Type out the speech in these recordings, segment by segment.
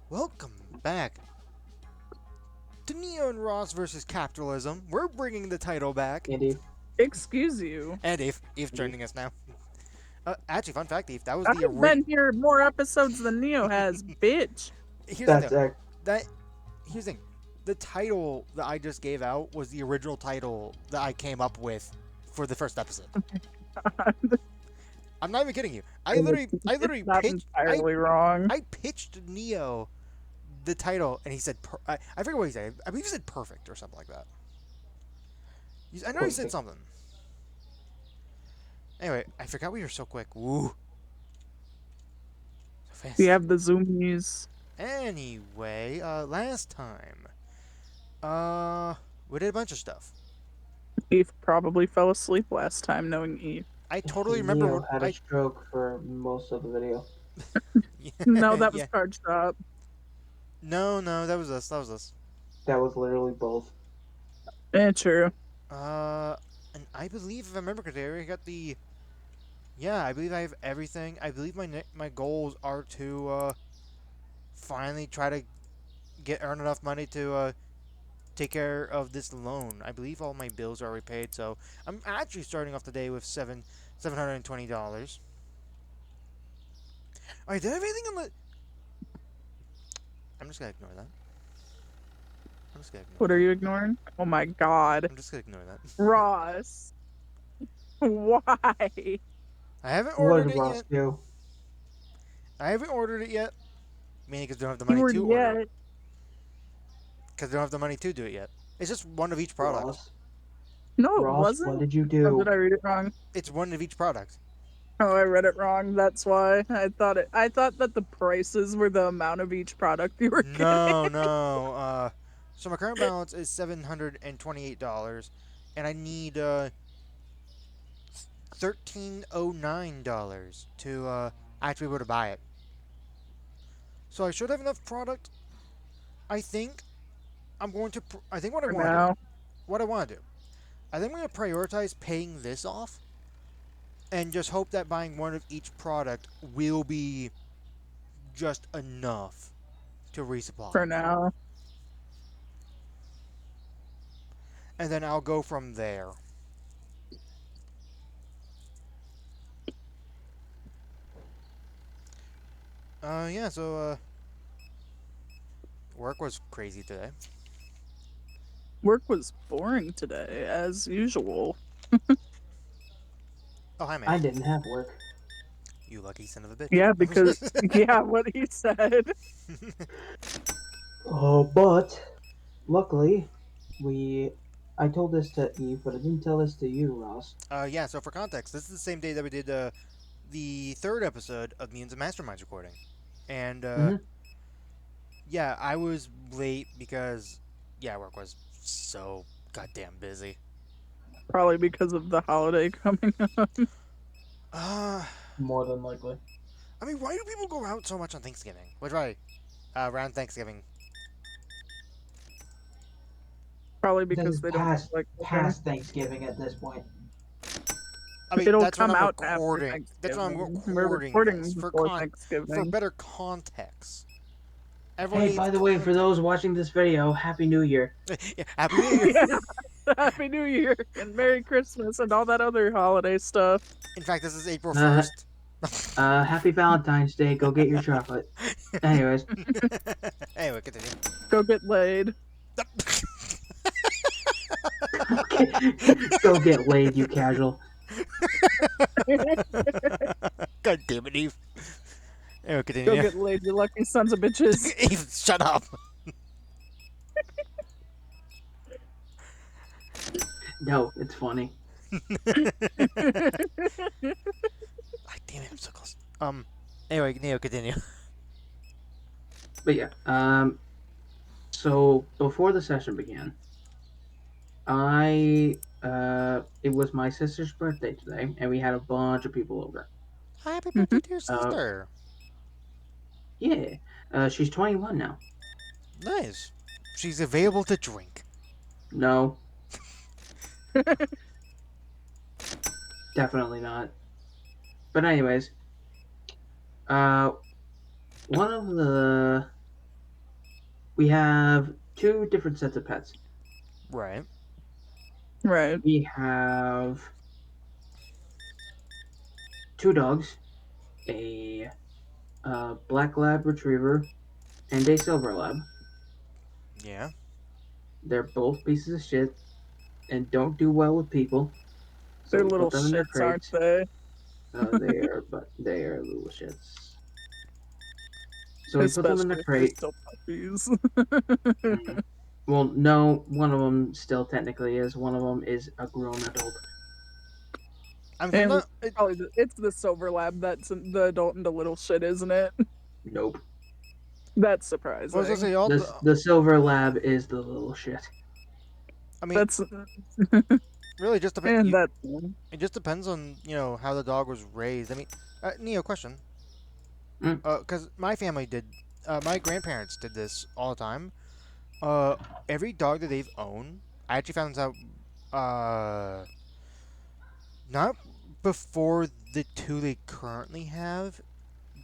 Welcome back to Neo and Ross versus Capitalism. We're bringing the title back. Andy, Excuse you. And Eve's Andy. joining us now. Actually, fun fact, Eve, that was the I've original. been here more episodes than Neo has, bitch. Here's the That's deal. That here's the thing. The title that I just gave out was the original title that I came up with for the first episode. I'm not even kidding you. I literally It's not pitched. entirely wrong. I pitched Neo the title, and he said, I forget what he said. I believe he said perfect or something like that. I know he said perfect. something. Anyway, I forgot we were so quick. Woo. So fast. We have the zoomies. Anyway, last time, we did a bunch of stuff. Eve probably fell asleep last time knowing Eve. I totally remember Neo what had a stroke for most of the video. No, that was yeah. Card Shop. No, that was us. That was us. That was literally both. True. And I believe, if I remember correctly, I got the. Yeah, I believe I have everything. I believe my goals are to finally try to earn enough money to take care of this loan. I believe all my bills are repaid, so I'm actually starting off the day with $720. Alright, did I have anything on the? I'm just gonna ignore that. I'm just gonna ignore What that. are you ignoring? Oh my god. I'm just gonna ignore that. Ross. Why? I haven't What ordered did it Ross yet. do? I haven't ordered it yet. Meaning because I don't have the money Keyword to order it. yet. Because I don't have the money to do it yet. It's just one of each product. Ross, No, it Ross, what wasn't. did you Or do? did I read it wrong? It's one of each product. Oh, I read it wrong. That's why I thought it. I thought that the prices were the amount of each product you were getting. No. So my current balance is $728, and I need $1,309 to actually be able to buy it. So I should have enough product. I think I'm going to. I think what I For want to do. now. What I want to do. I think I'm going to prioritize paying this off, and just hope that buying one of each product will be just enough to resupply. For now. And then I'll go from there. Yeah, so, work was crazy today. Work was boring today, as usual. Oh, hi, man. I didn't have work. You lucky son of a bitch. Yeah, because yeah, what he said. But luckily, I told this to Eve, but I didn't tell this to you, Ross. Yeah, so for context, this is the same day that we did, the third episode of Means and Masterminds recording. And, Mhm. yeah, I was late because, yeah, work was so goddamn busy. Probably because of the holiday coming up. More than likely. I mean, why do people go out so much on Thanksgiving? Which right, around Thanksgiving. Probably This because is they don't like cooking. past Thanksgiving at this point. I mean, It'll that's when come I'm out after recording. That's when I'm Thanksgiving. We're recording recording this before for Thanksgiving. better context. Everyone Hey, needs by the way, for context. those watching this video, Happy New Year. Yeah, Happy New Year. Yeah. Happy New Year and Merry Christmas and all that other holiday stuff. In fact, this is April Uh, 1st. Happy Valentine's Day. Go get your chocolate. Anyways, Anyway, continue. Go get laid. go get laid, you casual. God damn it, Eve. Anyway, Go continue. get laid, you lucky sons of bitches. Eve, shut up. No, it's funny. God damn it, I'm so close. Anyway, Neo, continue. But yeah, so before the session began, it was my sister's birthday today, and we had a bunch of people over. Happy birthday to your Uh, sister. Yeah, she's 21 now. Nice. She's available to drink. No, definitely not. But anyways, one of the We have two different sets of pets. Right. Right. We have two dogs, a black lab retriever, and a silver lab. Yeah. They're both pieces of shit and don't do well with people. So They're we little put them in their shits, aren't crates. they? They are little shits. So we put them in the Especially if they're crate. still puppies. Mm. Well, no, one of them still technically is. One of them is a grown adult. I'm so And not. probably it's the silver lab that's the adult and the little shit, isn't it? Nope. That's What was I surprising. say? All the. The silver lab is the little shit. I mean, That's really, just depends. and that It just depends on how the dog was raised. I mean, Neo, question. Mm. Because my family did. My grandparents did this all the time. Every dog that they've owned, I actually found out. Not before the two they currently have,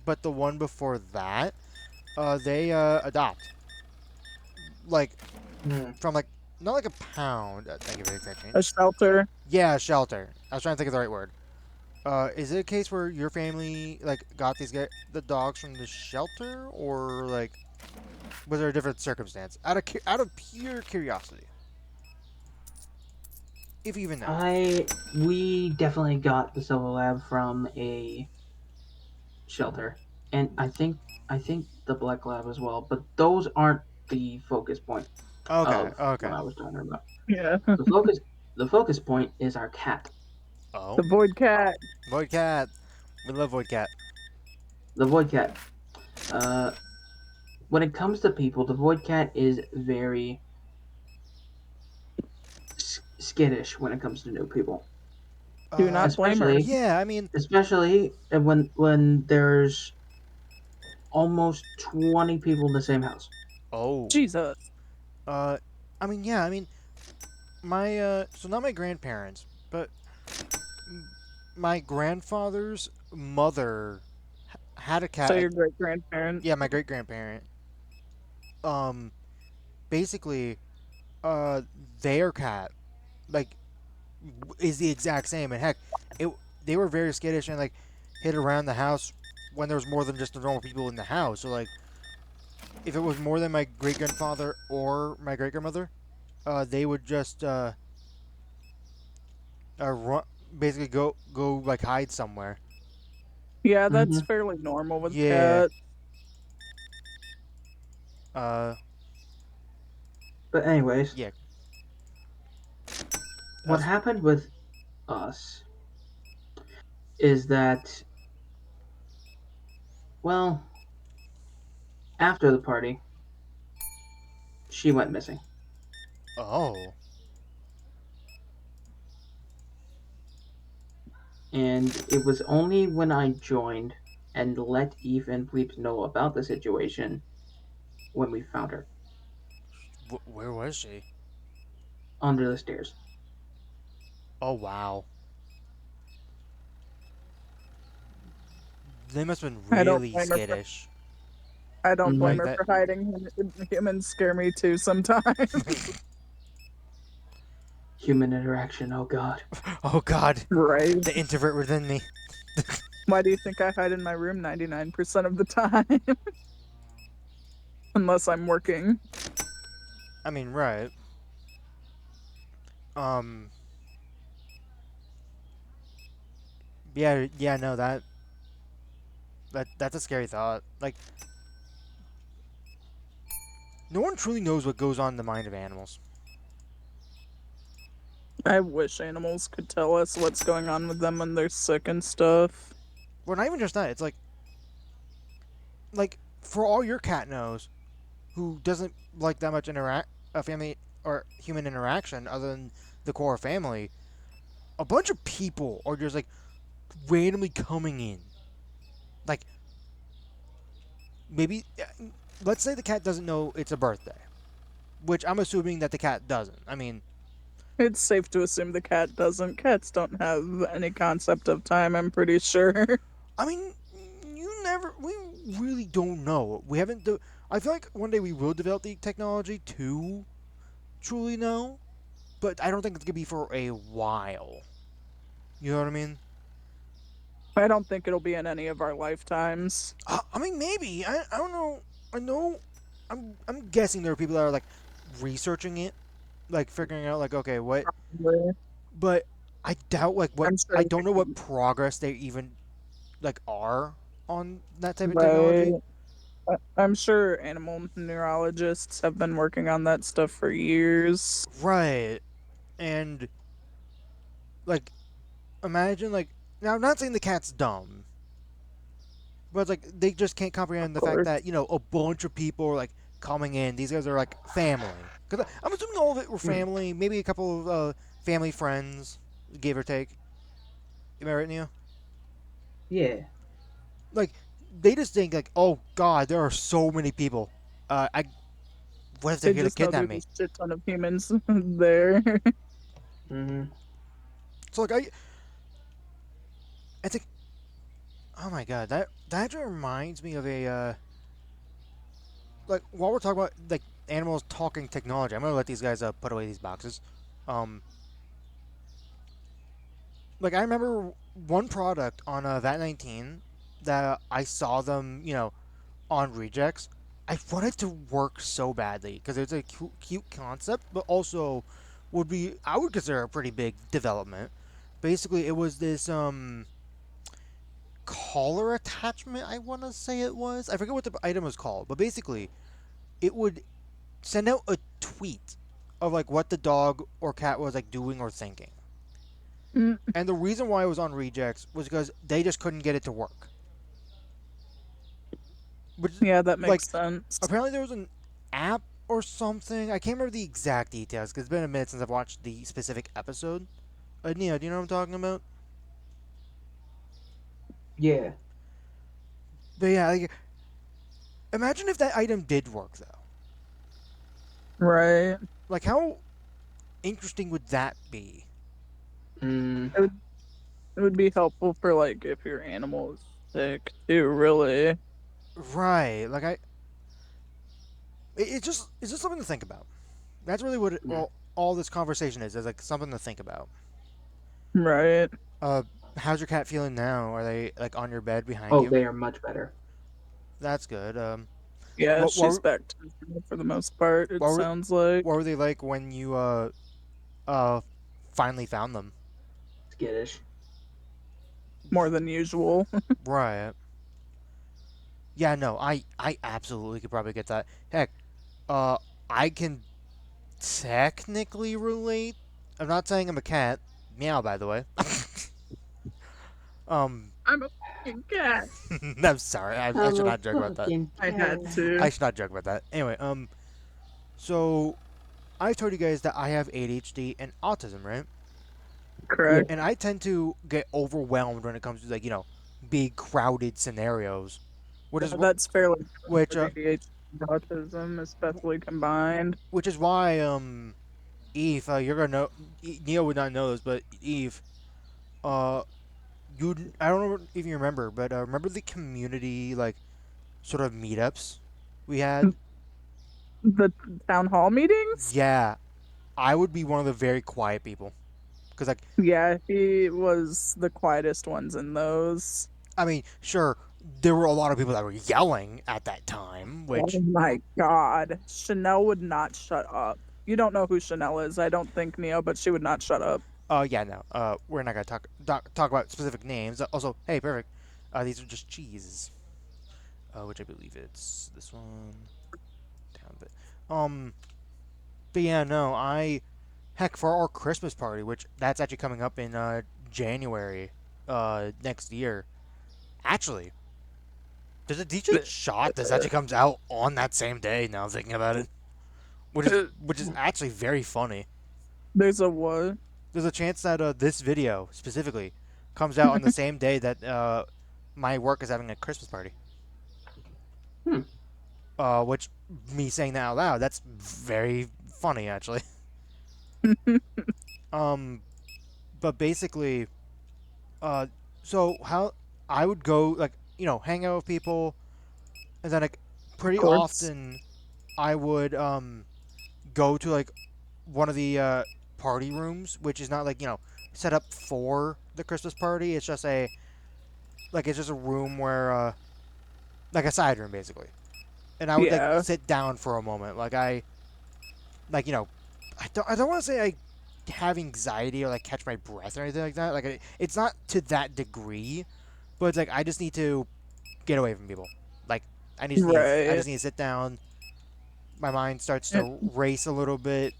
but the one before that. They adopt like Mm. from like not like a pound. Thank you for the exact a shelter. Yeah, shelter. I was trying to think of the right word. Is it a case where your family like got the dogs from the shelter, or like was there a different circumstance? Out of pure curiosity, if you even know. We definitely got the silver lab from a shelter, and I think the black lab as well. But those aren't the focus point Okay, of what okay. I was talking about. Yeah. The focus point is our cat. The Oh, void cat. Void Cat. We love Void Cat. The void cat. Uh, when it comes to people, the void cat is very skittish when it comes to new people, Do not blame her. especially Yeah. I mean, when there's almost 20 people in the same house. oh. Jesus. Uh, I mean, yeah. I mean, my so not my grandparents, but my grandfather's mother had a cat. So Like, your great grandparent. yeah, my great grandparent. Um, basically, uh, their cat like is the exact same. And heck, it they were very skittish and like hid around the house when there was more than just the normal people in the house. So like, if it was more than my great grandfather or my great grandmother, they would just run, basically go like hide somewhere. Yeah, that's Hmm. fairly normal with Yeah. cats. Uh. But anyways, Yeah. what That's happened with us is that, well, after the party, she went missing. oh. And it was only when I joined and let Eve and Bleeps know about the situation when we found her Where was she? under the stairs. Oh wow. They must have been I don't really blame her for skittish. I don't blame Hmm. Like her that. for hiding. Humans scare me too sometimes. Human interaction, oh god. Oh God. Right. The introvert within me. Why do you think I hide in my room 99% of the time? Unless I'm working. I mean, right. Um. Yeah. Yeah. No. That's a scary thought. Like, no one truly knows what goes on in the mind of animals. I wish animals could tell us what's going on with them when they're sick and stuff. Well, not even just that. It's like for all your cat knows, who doesn't like that much interact a family or human interaction other than the core family. A bunch of people are just like randomly coming in. Like maybe let's say the cat doesn't know it's a birthday, which I'm assuming that the cat doesn't. I mean, It's safe to assume the cat doesn't. Cats don't have any concept of time, I'm pretty sure. I mean, you never really don't know. We haven't. I feel like one day we will develop the technology to truly know, but I don't think it's gonna be for a while. You know what I mean? I don't think it'll be in any of our lifetimes. I mean, maybe. I don't know. I know. I'm guessing there are people that are like researching it, like figuring out like okay what, Probably. but I doubt like what I'm sure. I don't know what progress they even like are on that type of Right. technology. I'm sure animal neurologists have been working on that stuff for years. Right. And like imagine like now I'm not saying the cat's dumb, but it's like they just can't comprehend Of the fact course. that, a bunch of people are like coming in. These guys are like family. Cuz I'm assuming all of it were Mm. family, maybe a couple of family friends, give or take. Am I right, Neo? Yeah. Like they just think like, "Oh god, there are so many people. I what if they're They going to just know kidnap there's me?" a shit ton of humans there. Hmm. So like I think oh my god, that actually reminds me of a like while we're talking about like animals talking technology, I'm gonna let these guys put away these boxes. Um, like I remember one product on VAT19 that I saw them, on rejects. I wanted to work so badly because it's a cute concept, but also would be I would consider a pretty big development. Basically, it was this collar attachment. I want to say it was. I forget what the item was called, but basically, it would send out a tweet of like what the dog or cat was like doing or thinking. Mm, And the reason why it was on rejects was because they just couldn't get it to work. Which yeah, that like makes sense. apparently there was an app or something. I can't remember the exact details because it's been a minute since I've watched the specific episode. Nia, do you know what I'm talking about? Yeah. But yeah, like, imagine if that item did work though. Right. Like how interesting would that be? Mm. It would be helpful for like if your animal is sick too, really. Right. Like it's just something to think about. That's really what Mm. all this conversation is like something to think about. Right. Uh, how's your cat feeling now? Are they like on your bed behind Oh, you? they are much better. That's good. Yeah, What she's what back to normal for the most part, it what were, sounds like. what were they like when you uh finally found them? Skittish. More than usual. Right. Yeah. No. I absolutely could probably get that. Heck. Uh, I can technically relate. I'm not saying I'm a cat. Meow. By the way. um. I'm a fucking cat. I'm sorry. I I'm should a not joke about that. fucking I had cat. to. I should not joke about that. Anyway. So I told you guys that I have ADHD and autism, right? Yeah. Correct. And I tend to get overwhelmed when it comes to like big crowded scenarios, which is Yeah, that's fairly common which with ADHD and autism, especially combined. which is why Eve, you're gonna know Neil would not know this, but Eve, uh, you I don't know if you remember, but remember the community like sort of meetups we had? The town hall meetings? Yeah, I would be one of the very quiet people because like Yeah, he was the quietest ones in those. I mean sure there were a lot of people that were yelling at that time, Oh which my god. Chanel would not shut up. You don't know who Chanel is, I don't think, Neo, but she would not shut up. yeah, no. We're not gonna talk about specific names. Also, hey, perfect. These are just cheeses. Which I believe it's this one. Down a bit. Um, but yeah, no. Heck for our Christmas party, which that's actually coming up in January, next year. Actually, there's a DJ shot that actually comes out on that same day. Now I'm thinking about it, which is actually very funny. There's a what? There's a chance that this video specifically comes out on the same day that my work is having a Christmas party. Hmm. Which me saying that out loud, that's very funny actually. Um, but basically, uh, so how I would go like hang out with people, and then like pretty course. often I would go to like one of the party rooms, which is not like set up for the Christmas party. It's just a room where like a side room basically, and I would like Yeah. sit down for a moment. Like I don't want to say I have anxiety or like catch my breath or anything like that. Like it's not to that degree, but it's like I just need to get away from people. Like I Right. just need to sit down. My mind starts Eh, to race a little bit.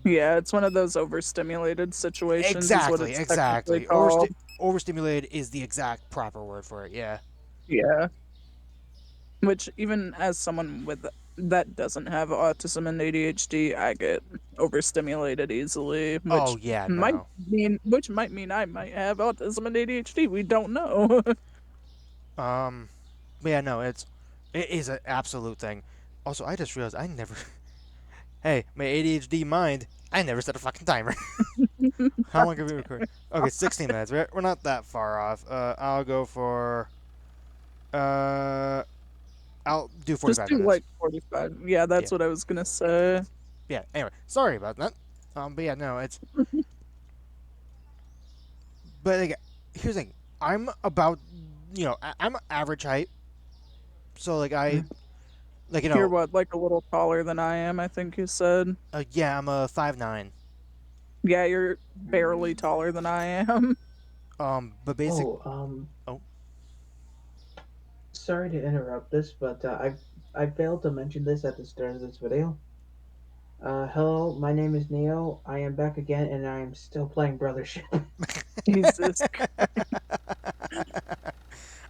Yeah, it's one of those overstimulated situations, is what Exactly, it's technically exactly. called. Overstimulated is the exact proper word for it. Yeah. Yeah. Which, even as someone with that doesn't have autism and ADHD, I get overstimulated easily, Oh yeah, no. which might mean I might have autism and ADHD. We don't know. But yeah, no. It is an absolute thing. Also, I just realized I never. Hey, my ADHD mind. I never set a fucking timer. How long have we recorded? Okay, 16 minutes. We're not that far off. I'll go for. Uh, I'll do Just 45 do minutes. like 45. Yeah, Yeah, that's what I was gonna say. yeah. Anyway, sorry about that. But yeah, no, it's. But like, here's the thing. I'm about, I'm average height. So like Hmm? You're what, like a little taller than I am, I think you said. yeah, I'm a 5'9". Yeah, you're barely taller than I am. But basic. Oh, Oh, sorry to interrupt this, but I failed to mention this at the start of this video. Hello, my name is Neo. I am back again, and I am still playing Brothership. Jesus.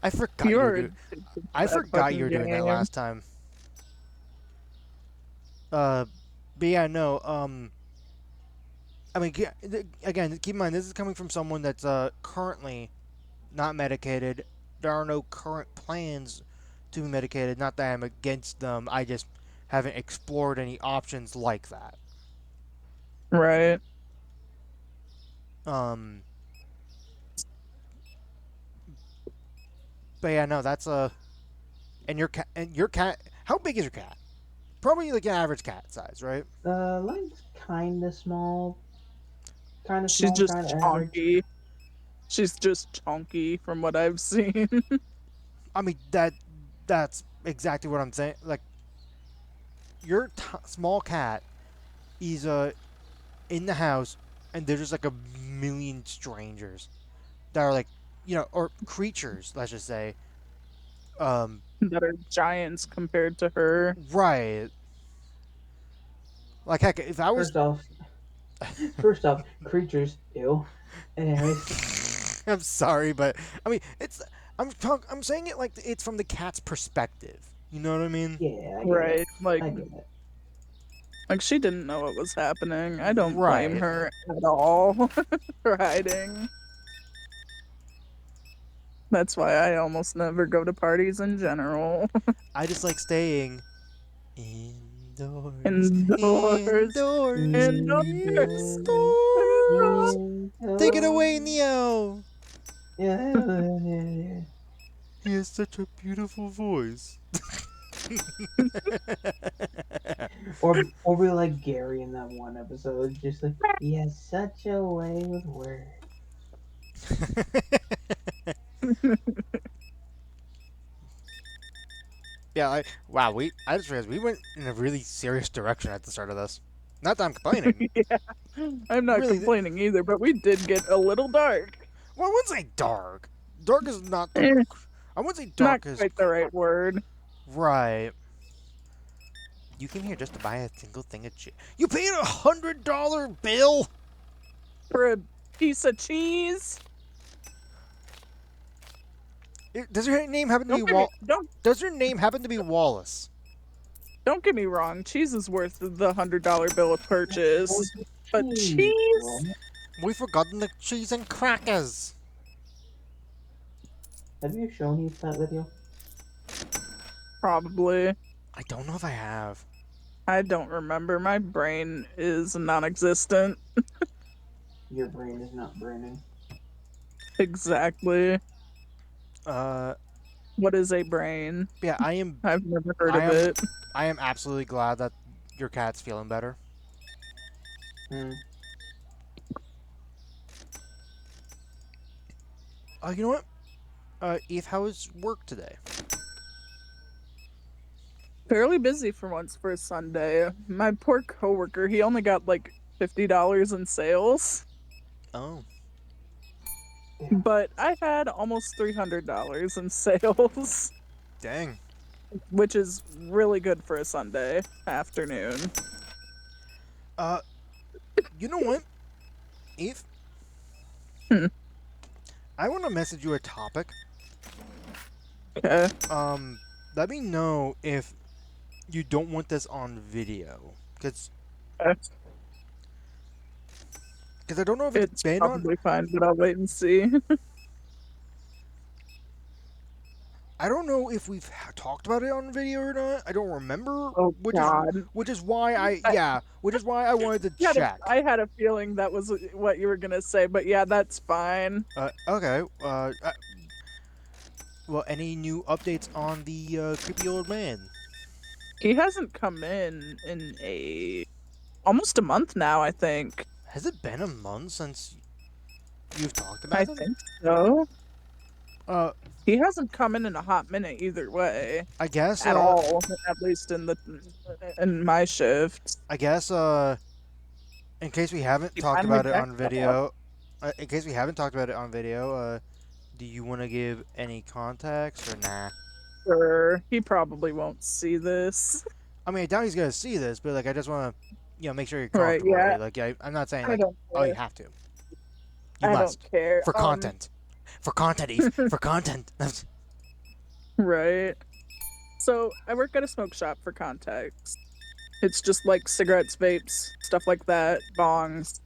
I forgot you were You're doing. addicted to I that forgot you fucking were doing that game. last time. Uh, but yeah, no. I mean, again, keep in mind this is coming from someone that's currently not medicated. There are no current plans to be medicated. Not that I'm against them. I just haven't explored any options like that. Right. Um, but yeah, no, that's and your cat. How big is your cat? Probably like an average cat size, right? Like kind of She's small, just kind of average. chonky. She's just chunky from what I've seen. I mean that's exactly what I'm saying. Like your small cat is in the house, and there's just like a million strangers that are like, or creatures, let's just say. Um, That are giants compared to her. right. Like heck, if I was, First off, first off, creatures. Ew. Anyways, I'm sorry, but I mean, I'm saying it like it's from the cat's perspective. You know what I mean? yeah, I get it. Right. Like I get it. like she didn't know what was happening. I don't blame Right. her at all for hiding. That's why I almost never go to parties in general. I just like staying indoors, Indoors. indoors, Indoors. Mm, indoors. Take it away, mm, Neo. yeah. He has such a beautiful voice. Or be like Gary in that one episode, just like he has such a way with words. Yeah, wow, I just realized we went in a really serious direction at the start of this. Not that I'm complaining. Yeah. I'm not Really, complaining either, but we did get a little dark. well, I wouldn't say dark. Dark is not the. Eh, I wouldn't say not dark is quite the right word. right. You came here just to buy a single thing of cheese. You paid $100 bill. For a piece of cheese? Does your name happen to be Don't Does your name happen to be Wallace? don't get me wrong, cheese is worth the $100 bill of purchase. But Jeez, bro. cheese? We've forgotten the cheese and crackers. Have you shown Heath that video? Probably. I don't know if I have. I don't remember. My brain is non existent. Your brain is not braining. Exactly. Uh, What is a brain? Yeah, I've never heard I of am it. I am absolutely glad that your cat's feeling better. Mm. You know what? Eve, how was work today? Fairly busy for once for a Sunday. My poor coworker, he only got like $50 in sales, Oh, but I had almost $300 in sales, dang. which is really good for a Sunday afternoon. Uh, you know what, Eve? Hmm. I want to message you a topic. Okay. Um, let me know if you don't want this on video, because I don't know if it's It's been on. probably fine, but I'll wait and see. I don't know if we've talked about it on video or not. I don't remember, Oh God. which is why I, which is why I wanted to had a, check. I had a feeling that was what you were gonna say, but yeah, that's fine. Okay. Well, any new updates on the creepy old man? He hasn't come in a almost a month now, I think. Has it been a month since you've talked I about him? think so. Uh, He hasn't come in a hot minute either way, I guess. at all. At least in my shift. I guess. In case we haven't He talked finally about it backed on off. video, in case we haven't talked about it on video, do you want to give any context or nah? Sure, he probably won't see this. I mean, I doubt he's gonna see this, but like, I just want to, make sure you're Right? comfortable with Yeah. it. Like, I'm not saying I like, don't oh, you care. have to. You I don't must care. for content, Eve, for content. Right. So I work at a smoke shop for context. It's just like cigarettes, vapes, stuff like that, bongs.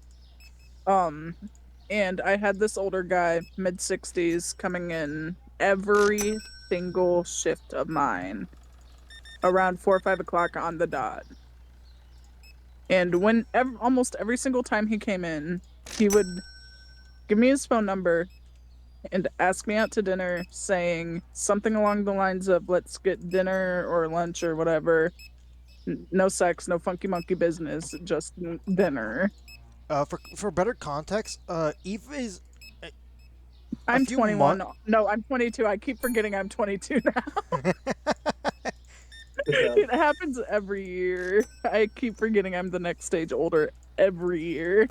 Um, and I had this older guy, mid 60s, coming in every single shift of mine around 4 or 5 o'clock on the dot. And almost every single time he came in, he would give me his phone number and ask me out to dinner, saying something along the lines of, let's get dinner or lunch or whatever. No sex, no funky monkey business, just dinner. For better context, Eve is a I'm few 21. months. No, I'm 22. I keep forgetting I'm 22 now. Good job. It happens every year. I keep forgetting I'm the next stage older every year.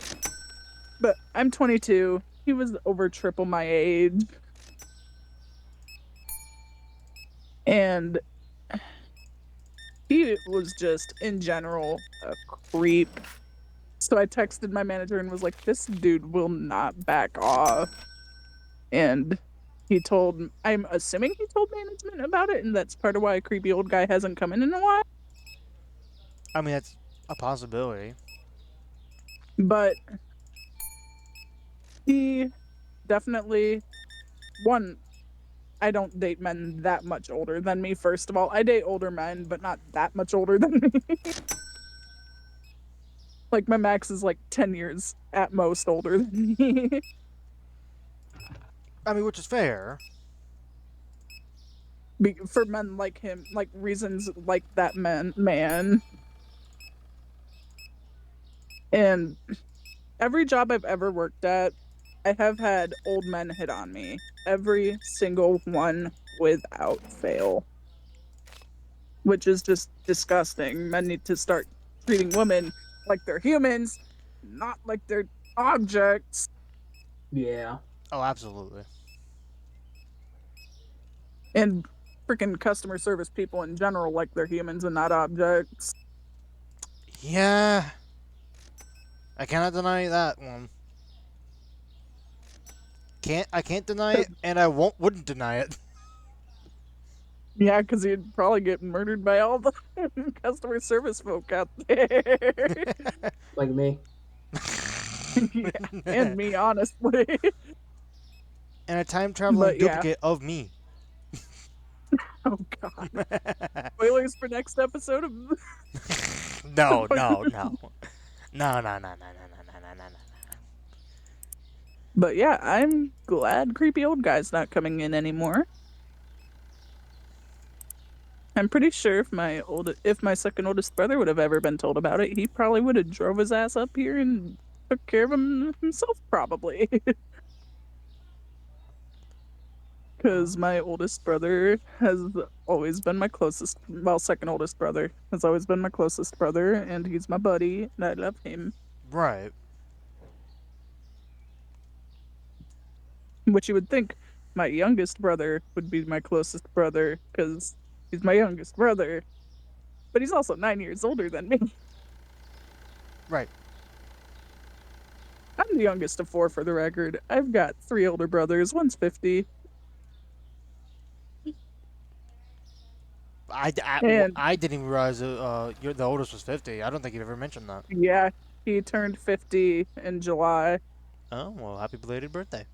But I'm 22. He was over triple my age. And he was just, in general, a creep. So I texted my manager and was like, this dude will not back off. And I'm assuming he told management about it, and that's part of why a creepy old guy hasn't come in a while. I mean, that's a possibility. But he definitely, one, I don't date men that much older than me, first of all. I date older men, but not that much older than me. Like, my max is like 10 years at most older than me. I mean, which is fair. For men like him, like reasons like that man. And every job I've ever worked at, I have had old men hit on me. Every single one without fail. Which is just disgusting. Men need to start treating women like they're humans, not like they're objects. Yeah. Oh, absolutely. And freaking customer service people in general like they're humans and not objects. Yeah. I cannot deny that one. I can't deny it, and I wouldn't deny it. Yeah, because you'd probably get murdered by all the customer service folk out there. Like me. Yeah, and me, honestly. And a time traveling But yeah. duplicate of me. Oh God. Spoilers for next episode of. No. No. But yeah, I'm glad creepy old guy's not coming in anymore. I'm pretty sure if my second oldest brother would have ever been told about it, he probably would have drove his ass up here and took care of him himself, probably. Because my oldest brother has always been my closest, well, second oldest brother has always been my closest brother, and he's my buddy, and I love him. Right. Which you would think my youngest brother would be my closest brother, because he's my youngest brother, but he's also 9 years older than me. Right. I'm the youngest of four, for the record. I've got three older brothers. One's 50. And I didn't even realize the oldest was 50. I don't think you've ever mentioned that. yeah, he turned 50 in July. Oh, well, happy belated birthday.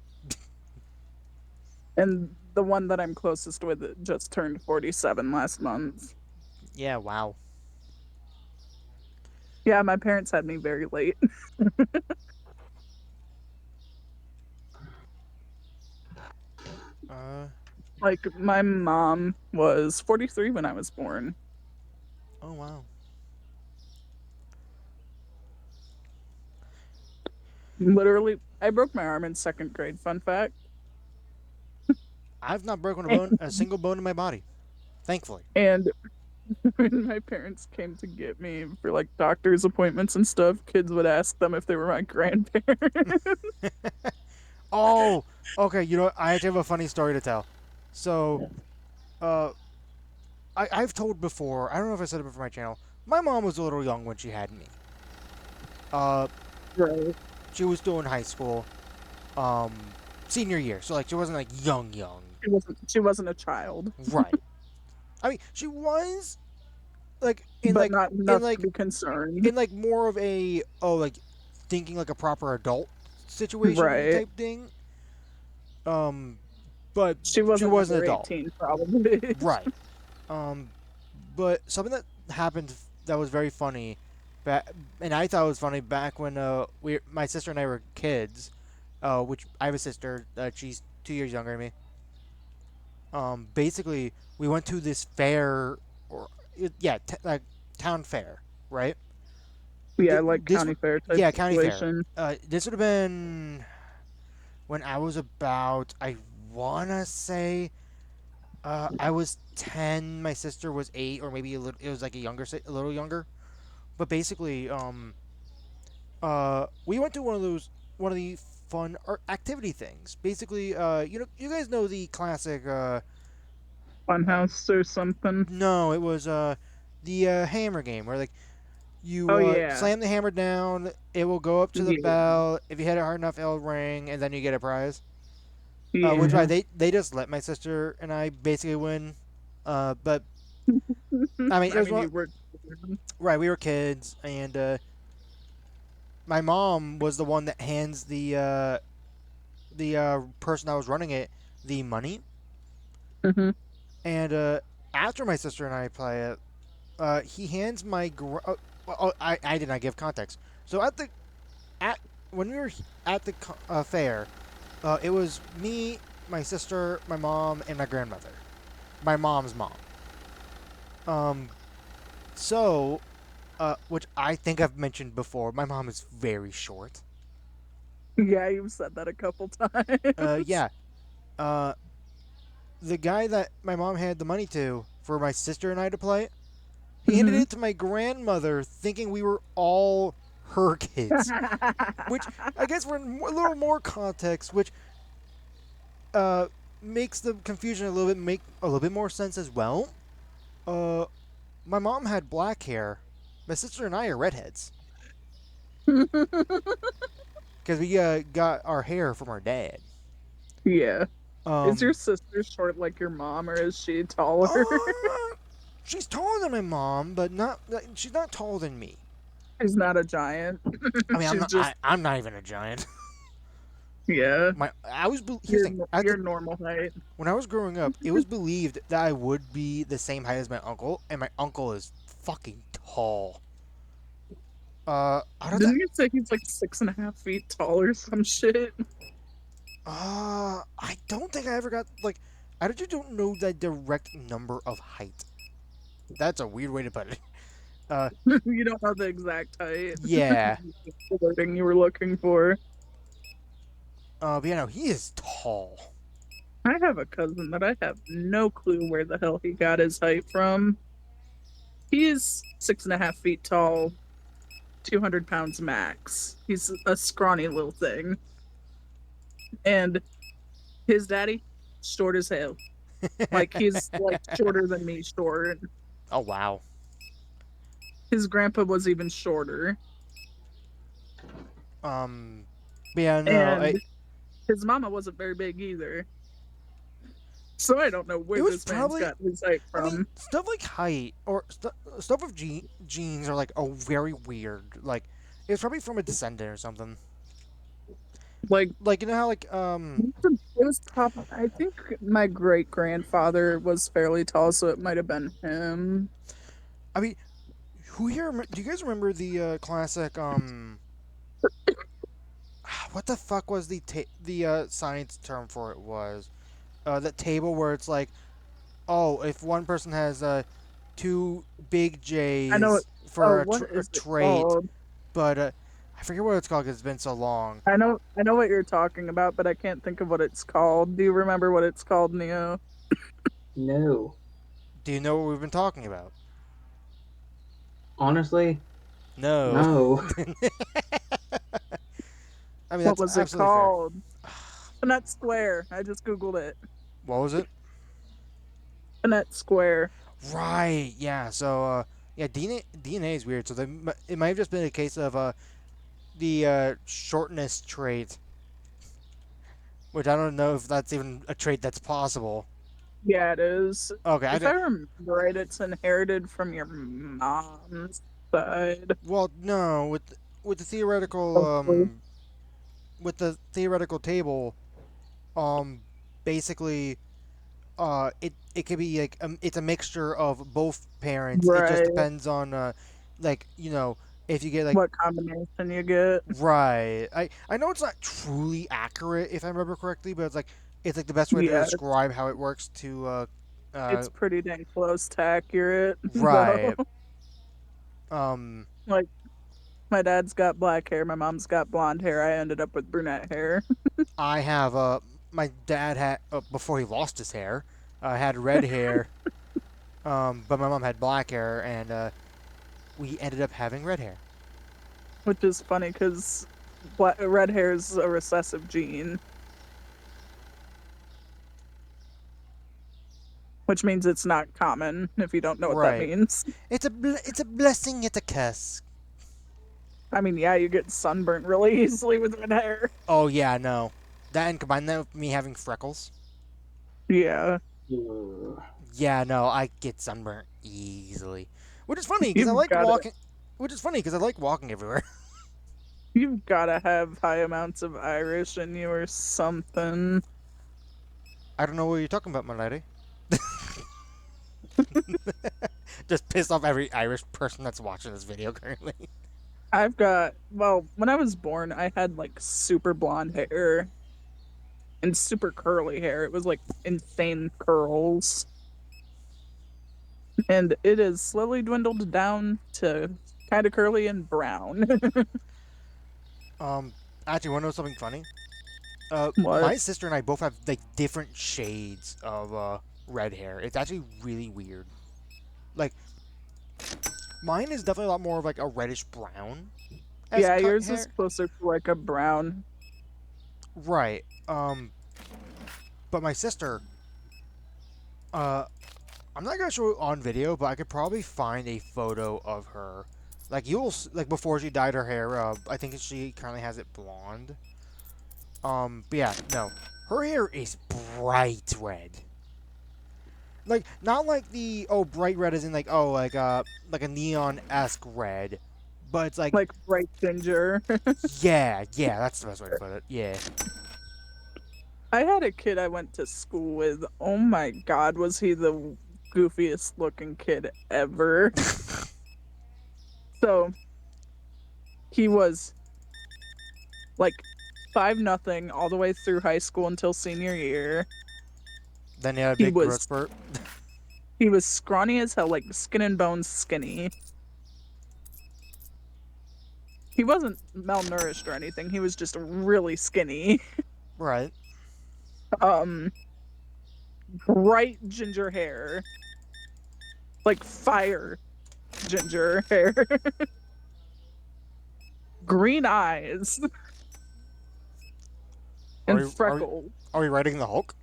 And the one that I'm closest with just turned 47 last month. Yeah, wow. Yeah, my parents had me very late. Uh, Like, my mom was 43 when I was born. oh, wow. Literally, I broke my arm in second grade, fun fact. I've not broken a single bone in my body. Thankfully. And when my parents came to get me for like doctor's appointments and stuff, kids would ask them if they were my grandparents. Oh, okay. You know what? I actually have a funny story to tell. So, uh, I've told before. I don't know if I said it before my channel. My mom was a little young when she had me. Uh, Right. she was still in high school, um, senior year. So like she wasn't like young. She wasn't a child. Right. I mean, she was like in But like not in enough like to be concerned. in like more of a like thinking like a proper adult situation Right. type thing. But She wasn't an under adult. 18, probably. Right. Um, but something that happened that was very funny, and I thought it was funny back when my sister and I were kids, which I have a sister, she's 2 years younger than me. Basically, we went to this fair, or yeah, like town fair, right? Yeah, Th- like this county fair type yeah, county fair. situation. This would have been when I was about, I wanna say, I was 10. My sister was 8, or maybe a little. It was like a little younger. But basically, we went to one of the fun art activity things. Basically, you guys know the classic. Funhouse or something. No, it was the hammer game where like you Oh, yeah. slam the hammer down, it will go up to the Yeah. bell. If you hit it hard enough, it'll ring, and then you get a prize. Yeah. Which why they just let my sister and I basically win. But I mean, it was you were. right. We were kids, and my mom was the one that hands the person that was running it the money. Hmm. And after my sister and I play it, he hands I did not give context. So at when we were at the fair, it was me, my sister, my mom, and my grandmother. My mom's mom. So, which I think I've mentioned before, my mom is very short. Yeah, you've said that a couple times. Yeah. The guy that my mom had the money to for my sister and I to play, he handed it to my grandmother, thinking we were all her kids. Which I guess for a little more context, which makes the confusion make a little bit more sense as well. My mom had black hair. My sister and I are redheads because we got our hair from our dad. Yeah. Is your Um, sister short like your mom, or is she taller? she's taller than my mom, but not. She's not taller than me. She's not a giant. I mean, I'm She's not. just I'm not even a giant. yeah. I was. Here's the thing. Your normal height. When I was growing up, it was believed that I would be the same height as my uncle, and my uncle is fucking tall. I don't. Didn't you say he's like 6.5 feet tall or some shit? I don't think I ever got like. I just don't know the direct number of height. That's a weird way to put it. You don't know the exact height. Yeah. The wording you were looking for. But yeah, no, he is tall. I have a cousin that I have no clue where the hell he got his height from. He is 6.5 feet tall, 200 pounds max. He's a scrawny little thing. And his daddy, short as hell. Like, he's like shorter than me, short. Oh wow. His grandpa was even shorter. But yeah, no, And his mama wasn't very big either. So I don't know It where was this man's probably- got his height I from. mean, stuff like height or stuff of genes are like very weird. Like, it's probably from a descendant or something. Like, Like, you know how like it was top. I think my great grandfather was fairly tall, so it might have been him. I mean, who here? Do you guys remember the classic what the fuck was the science term for it was that table where it's like, oh, if one person has two big J's I know it. for Oh, a, what a is it trait, called? but I forget what it's called because it's been so long. I know what you're talking about, but I can't think of what it's called. Do you remember what it's called, Neo? No. Do you know what we've been talking about? Honestly, No. no. I mean, What that's was it absolutely called? Punnett Square. I just googled it. fair. What was it? Punnett Square. Right. Yeah. So, yeah, DNA is weird. So it might have just been a case of the shortness trait, which I don't know if that's even a trait that's possible. Yeah, it is. Okay. If I remember right, it's inherited from your mom's side. Well, no, with the theoretical Hopefully. with the theoretical table, basically, it could be like it's a mixture of both parents. It just Right. depends on like, you know, if you get like What combination you get? right. I know it's not truly accurate if I remember correctly, but it's like the best way to Yeah. describe how it works to It's pretty dang close to accurate. right. though. Um Like, my dad's got black hair, my mom's got blonde hair. I ended up with brunette hair. I have my dad had before he lost his hair, had red hair. But my mom had black hair, and we ended up having red hair. Which is funny because red hair is a recessive gene. Which means it's not common if you don't know what Right. that means. It's a blessing, it's a curse. I mean, yeah, you get sunburnt really easily with red hair. Oh yeah, no. That and combine that with me having freckles. Yeah. Ugh. Yeah, no, I get sunburnt easily. Which is funny because I You've like gotta- walking. Which is funny because I like walking everywhere. You've gotta have high amounts of Irish in you or something. I don't know what you're talking about, my lady. Just piss off every Irish person that's watching this video currently. Well, when I was born, I had like super blonde hair and super curly hair. It was like insane curls. And it has slowly dwindled down to kind of curly and brown. Actually, want to know something funny? What? My sister and I both have like different shades of red hair. It's actually really weird. Like, mine is definitely a lot more of like a reddish brown. as Yeah, cut yours hair. is closer to like a brown. Right. But my sister, I'm not gonna show it on video, but I could probably find a photo of her. Like like before she dyed her hair. I think she currently has it blonde. But yeah, no, her hair is bright red. Like not like the bright red as in like like a neon-esque red, but it's like Like bright ginger. yeah, that's the best way to put it. Yeah. I had a kid I went to school with. Oh my god, was he the goofiest looking kid ever? So he was like 5-0 all the way through high school until senior year. Then he had a He big was- growth spurt. He was scrawny as hell, like skin and bones skinny. He wasn't malnourished or anything. He was just really skinny. Right. Bright ginger hair. Like fire ginger hair. Green eyes. Are And we- are we- freckles. Are we writing the Hulk?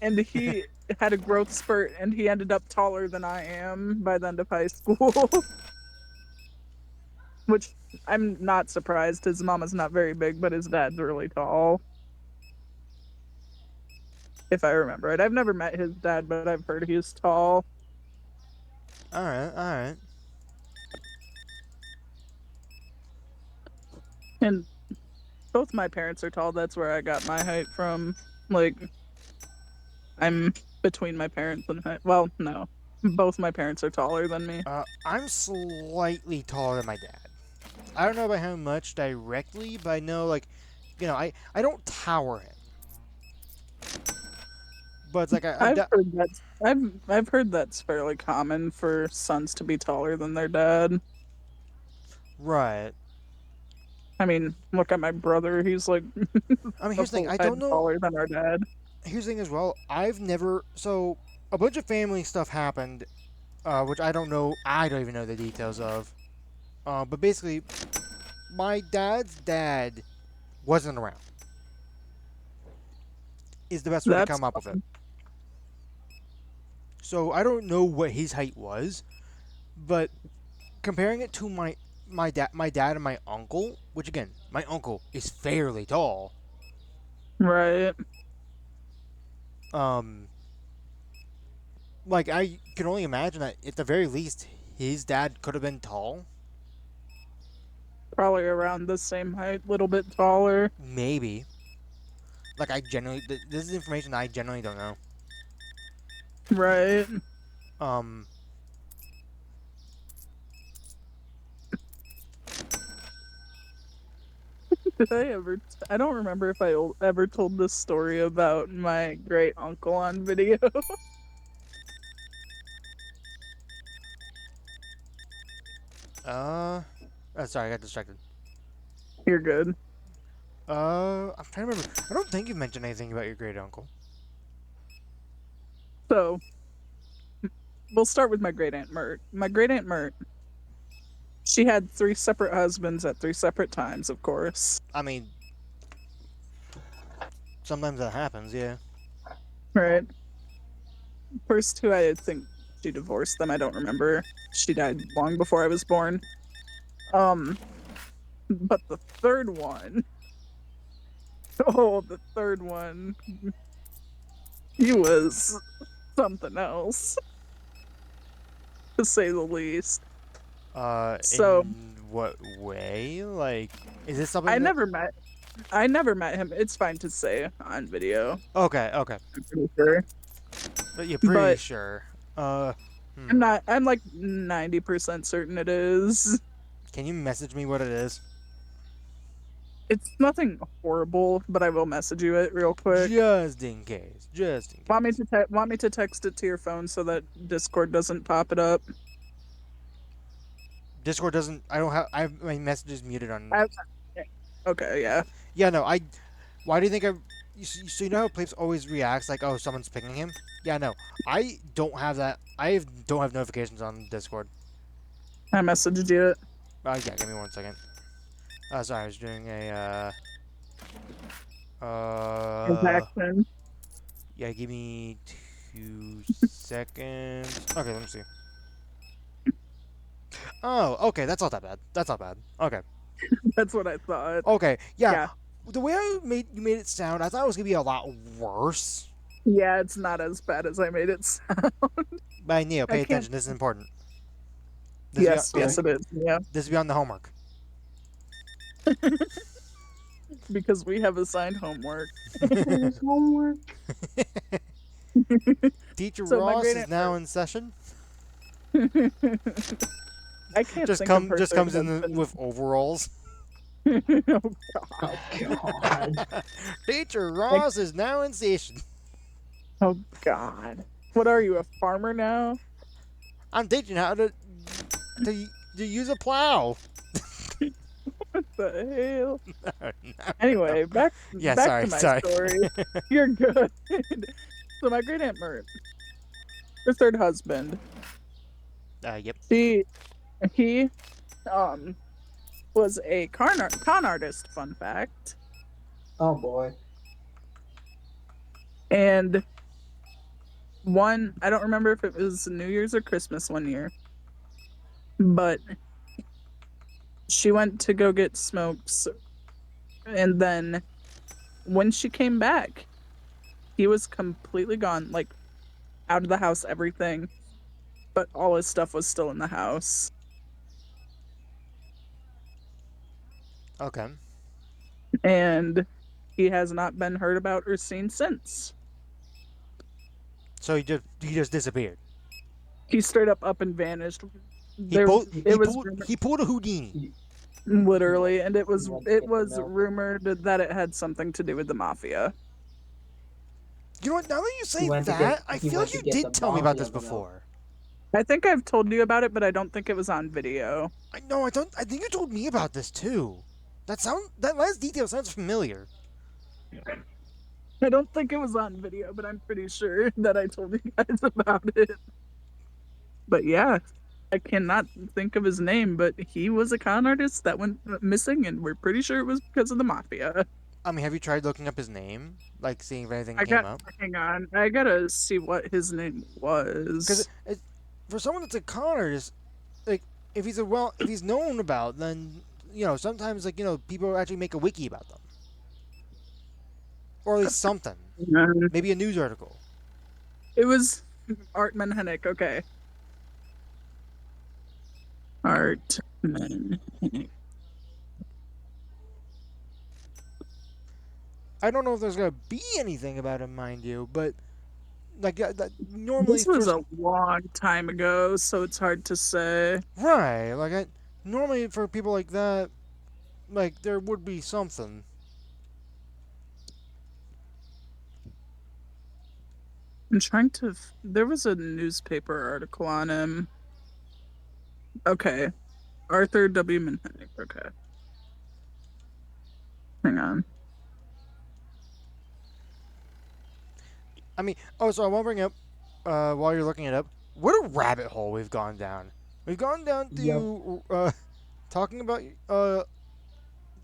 And he had a growth spurt, and he ended up taller than I am by the end of high school. Which I'm not surprised. His mama's not very big, but his dad's really tall. If I remember it. I've never met his dad, but I've heard he's tall. Alright, alright. And both my parents are tall. That's where I got my height from. Like, I'm between my parents and height. Well, no. Both my parents are taller than me. I'm slightly taller than my dad. I don't know about how much directly, but I know, like, I don't tower him. But it's like I've heard that's fairly common for sons to be taller than their dad. right. I mean, look at my brother. He's like I mean, a here's the thing. full I head don't know. taller than our dad. Here's the thing as well. I've never. So, a bunch of family stuff happened, which I don't know. I don't even know the details of. But basically, my dad's dad wasn't around. Is the best way to That's come up with it. So I don't know what his height was, but comparing it to my dad and my uncle, which again, my uncle is fairly tall. Right. Like I can only imagine that at the very least his dad could have been tall. Probably around the same height, little bit taller. Maybe. Like I genuinely, this is information I genuinely don't know. Right. Did I ever? I don't remember if I ever told this story about my great uncle on video. Sorry, I got distracted. You're good. I'm trying to remember. I don't think you mentioned anything about your great uncle. So, we'll start with my great aunt Mert. My great aunt Mert. She had 3 separate husbands at 3 separate times, of course. I mean, sometimes that happens, yeah. Right. First 2, I think she divorced them. I don't remember. She died long before I was born. But the third one. Oh, the third one. He was something else, to say the least. So- In what way? Like, is this something? I never met him. It's fine to say on video. Okay, okay. I'm pretty sure. But you're pretty But- sure. I'm like 90% certain it is. Can you message me what it is? It's nothing horrible, but I will message you it real quick. Just in case. Just in case. Want me to text it to your phone so that Discord doesn't pop it up? Discord doesn't. I don't have. I have my messages muted on. Okay, yeah. Yeah, no. Why do you think I? So you know how Plapes always reacts like, oh, someone's pinging him. Yeah, no. I don't have that. Don't have notifications on Discord. I messaged you it. Yeah, give me 1 second. Sorry, I was doing a. Transaction. Yeah, give me 2 seconds. Okay, let me see. Oh, okay, that's not that bad. That's not bad. Okay. That's what I thought. Okay, yeah. Yeah. The way you made it sound, I thought it was gonna be a lot worse. Yeah, it's not as bad as I made it sound. But Neo, pay can't- attention. This is important. Yes, yes, it is. Yeah, This is beyond the homework. because we have assigned homework. There's homework. Teacher So my Ross great is aunt now in session. I can't Just think of her just comes third in husband. with overalls. Oh, God. Oh God. Teacher Ross is now in session. Oh God. What are you, a farmer now? I'm teaching how to use a plow. What the hell? No. Anyway, back Yeah, back to sorry, my sorry. story. You're good. So my great aunt Mert, her third husband, Yep. she he um was a con artist, fun fact. Oh boy. And one, I don't remember if it was New Year's or Christmas one year, but she went to go get smokes, and then when she came back, he was completely gone, like out of the house, everything, but all his stuff was still in the house. Okay. And he has not been heard about or seen since. So he just disappeared. He straight up and vanished. He There, pulled it he was pulled he pulled a Houdini. You, literally, and it you was want to it get the was milk? rumored that it had something to do with the mafia. You know what? Now that you say He went to that, get. I He feel went like to you get the did tell me about mafia this milk. before. I think I've told you about it, but I don't think it was on video. I know. I don't. I think you told me about this too. That last detail sounds familiar. I don't think it was on video, but I'm pretty sure that I told you guys about it. But yeah, I cannot think of his name, but he was a con artist that went missing, and we're pretty sure it was because of the mafia. I mean, have you tried looking up his name, like seeing if anything I came got, up? hang on, I gotta see what his name Because was. for someone that's a con artist, like if he's known about, then sometimes people actually make a wiki about them, or at least something, maybe a news article. It was Art Menhenik, okay. Art Menhenik. I don't know if there's gonna be anything about him, mind you, but like that normally This was for a long time ago, so it's hard to say. right, normally for people like that, like there would be something. I'm trying to. There was a newspaper article on him. Okay. Arthur W. Menhenik. Okay. Hang on. I mean, oh, so I won't bring up while you're looking it up. What a rabbit hole we've gone down. We've gone down Yep. to talking about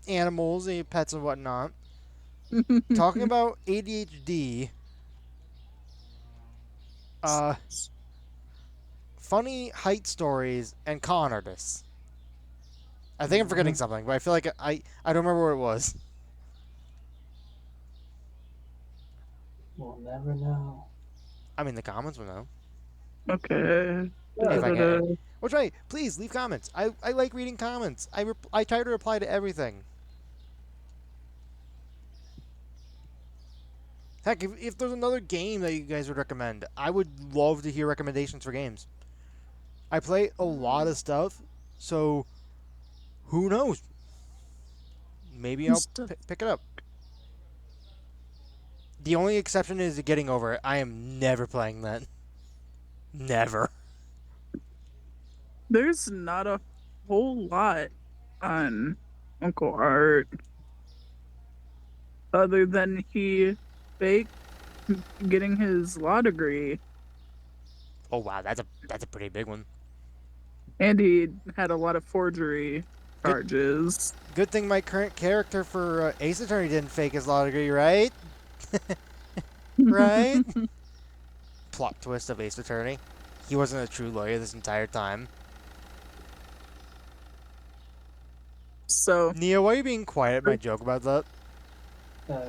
animals and pets and whatnot. Talking about ADHD. Uh, funny height stories and con artists. I think I'm forgetting something, but I feel like I don't remember what it was. We'll never know. I mean, the comments will know. Okay. If I Da-da-da. can. Which way? Please leave comments. I like reading comments. I try to reply to everything. Heck, if there's another game that you guys would recommend, I would love to hear recommendations for games. I play a lot of stuff, so who knows? Maybe I'll pick it up. The only exception is Getting Over It. I am never playing that. Never. There's not a whole lot on Uncle Art other than he faked getting his law degree, Oh wow, that's a pretty big one. and he had a lot of forgery charges. Good thing my current character for Ace Attorney didn't fake his law degree, right? Right? Plot twist of Ace Attorney. He wasn't a true lawyer this entire time. So Nia, why are you being quiet at my joke about that?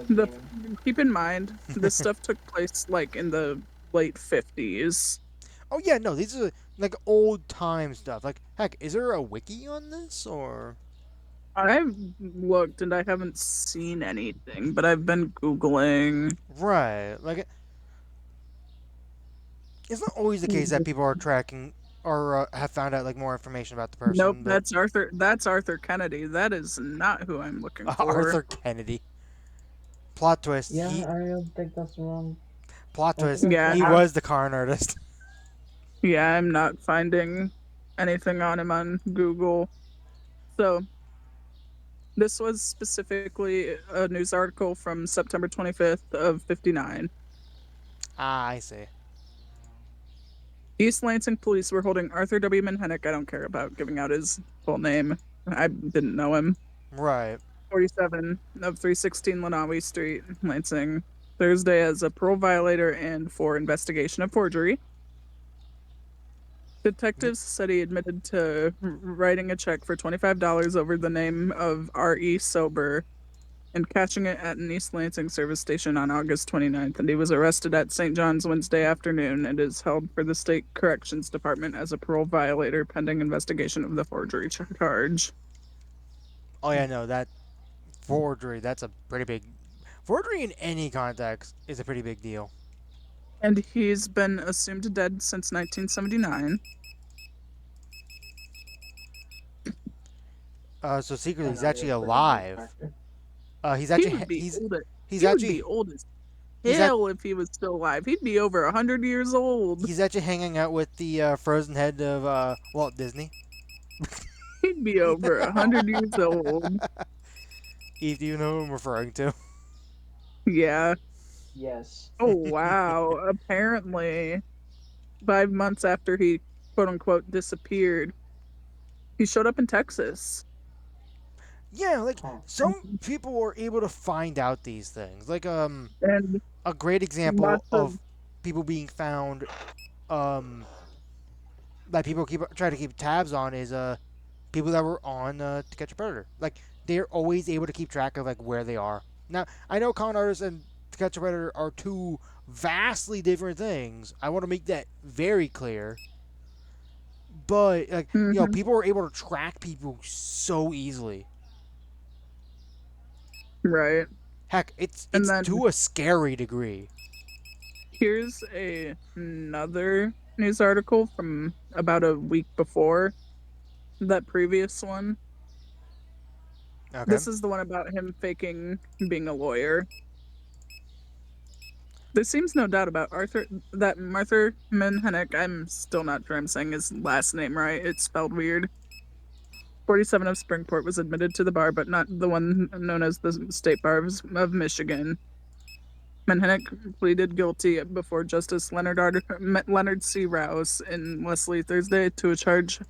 the Gaming. keep in mind this stuff took place like in the late 50s. Oh yeah, no, these are like old time stuff. Like, heck, is there a wiki on this or? I've looked and I haven't seen anything, but I've been Googling. Right, like it's not always the case that people are tracking or have found out like more information about the person. Nope, but- that's Arthur. That's Arthur Kennedy. That is not who I'm looking for. Arthur Kennedy. Plot twist. Yeah, I don't think that's wrong. Plot twist. Yeah. He was the con artist. Yeah, I'm not finding anything on him on Google. So, this was specifically a news article from September 25th of 59. Ah, I see. East Lansing police were holding Arthur W. Manhennick. I don't care about giving out his full name. I didn't know him. Right. 47 of 316 Lenawi Street, Lansing, Thursday as a parole violator and for investigation of forgery. Detectives said he admitted to writing a check for $25 over the name of R.E. Sober and cashing it at an East Lansing service station on August 29th, and he was arrested at St. John's Wednesday afternoon and is held for the State Corrections Department as a parole violator pending investigation of the forgery charge. Oh yeah, no, that forgery. That's a pretty big. Forgery in any context is a pretty big deal. And he's been assumed dead since 1979. So secretly, he's actually alive. He's He actually would be he's old. he's He would actually be old as he's hell if he was still alive. He'd be over 100 years old. he's actually hanging out with the frozen head of Walt Disney. He'd be over 100 years old. Eve, do you know who I'm referring to? Yeah. Yes. Oh, wow. Apparently, 5 months after he quote unquote disappeared, he showed up in Texas. Yeah, like Huh. some people were able to find out these things. Like And a great example lots of people being found that people try to keep tabs on is people that were on To Catch a Predator. Like they're always able to keep track of like where they are. Now I know con artists and To Catch a Predator are two vastly different things. I want to make that very clear. But like you know, Mhm. people were able to track people so easily. right. Heck, it's And then- to a scary degree. Here's another news article from about a week before that previous one. Okay. This is the one about him faking being a lawyer. There seems no doubt about Arthur Manhennick. I'm still not sure I'm saying his last name right. It's spelled weird. 47 of Springport was admitted to the bar, but not the one known as the State Bar of Michigan. Manhennick pleaded guilty before Justice Leonard C. Rouse in Wesley Thursday to a charge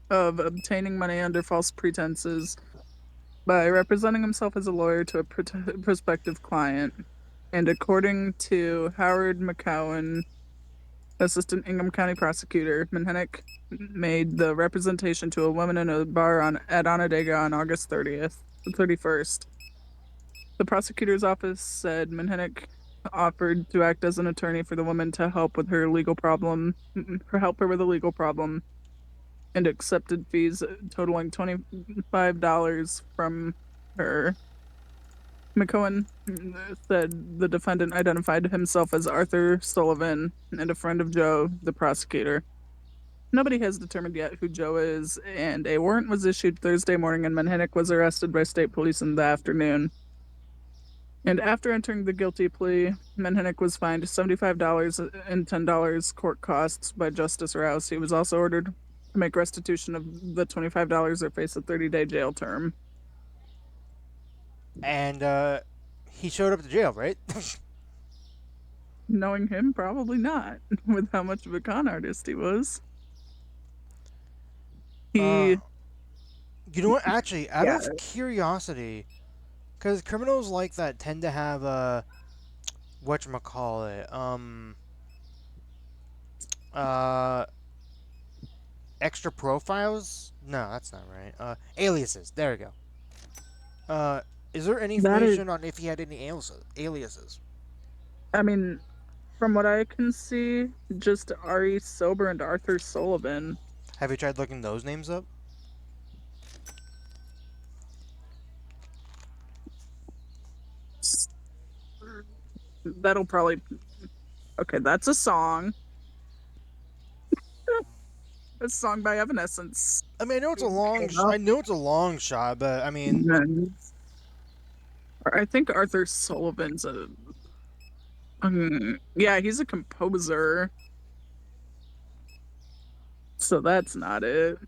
of obtaining money under false pretenses by representing himself as a lawyer to a prospective client. And according to Howard McCowan, Assistant Ingham County Prosecutor, Manhennick made the representation to a woman in a bar at Onondaga on August 31st. The prosecutor's office said Manhennick offered to act as an attorney for the woman to help with her legal problem, help her with a legal problem, and accepted fees totaling $25 from her. McCowan said the defendant identified himself as Arthur Sullivan and a friend of Joe, the prosecutor. Nobody has determined yet who Joe is, and a warrant was issued Thursday morning, and Manhennick was arrested by state police in the afternoon. And after entering the guilty plea, Manhennick was fined $75 and $10 court costs by Justice Rouse. He was also ordered to make restitution of the $25 or face a 30-day jail term. And he showed up to jail, right? Knowing him, probably not, with how much of a con artist he was. He, You know what? Actually, out Yeah. of curiosity, because criminals like that tend to have whatchamacallit, extra profiles. No, that's not right. Aliases. There we go. Is there any That is- information on if he had any aliases? I mean, from what I can see, just R.E. Sober and Arthur Sullivan. Have you tried looking those names up? That'll probably. Okay, that's a song. A song by Evanescence. I mean, I know it's a long. Came up. I know it's a long shot, but I mean, I think Arthur Sullivan's a Yeah, he's a composer, so that's not it.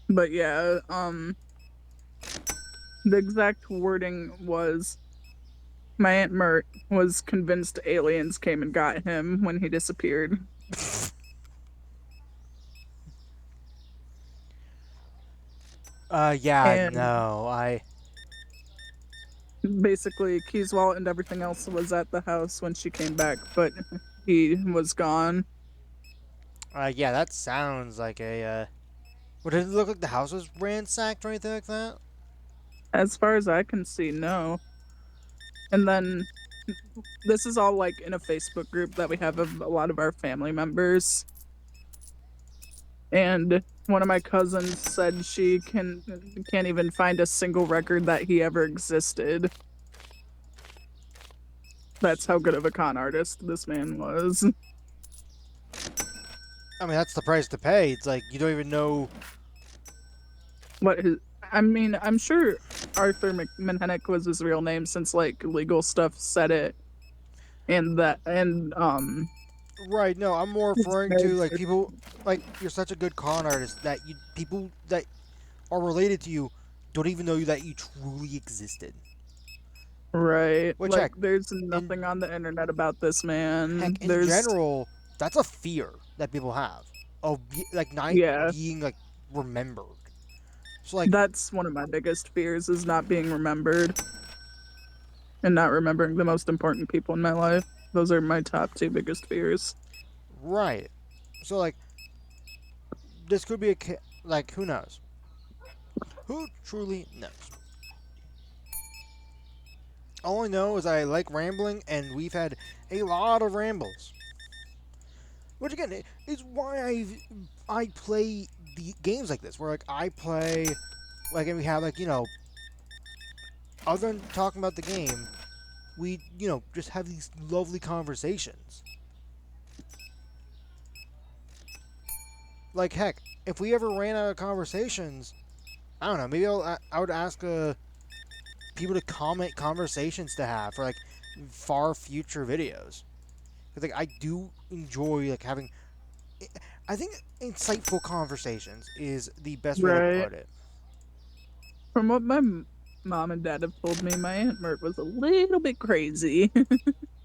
But yeah, the exact wording was my Aunt Mert was convinced aliens came and got him when he disappeared. Yeah, And no, basically, Key's wallet and everything else was at the house when she came back, but he was gone. yeah, that sounds like What did it look like? The house was ransacked or anything like that? As far as I can see, no. And then this is all like in a Facebook group that we have of a lot of our family members. And one of my cousins said she can't even find a single record that he ever existed. That's how good of a con artist this man was. I mean, that's the price to pay. It's like you don't even know. What his I mean, I'm sure Arthur Manhennick was his real name since like legal stuff said it. And Right? No, I'm more his referring to marriage like people. Like you're such a good con artist that you people that are related to you don't even know that you truly existed. right. Which Like heck, there's in nothing on the internet about this man. heck, in There's general, that's a fear that people have like not yeah. being like remembered. So like, That's one of my biggest fears is not being remembered and not remembering the most important people in my life. Those are my top two biggest fears. right. So like, this could be like who knows? Who truly knows? All I know is I like rambling, and we've had a lot of rambles. Which again is why I play the games like this, where like I play, like, and we have like other than talking about the game, we just have these lovely conversations. Like heck, if we ever ran out of conversations, I don't know. Maybe I would ask people to comment conversations to have for like far future videos. Because like I do enjoy like having. I think insightful conversations is the best way to Right. put it. From what my mom and dad have told me, my Aunt Mert was a little bit crazy.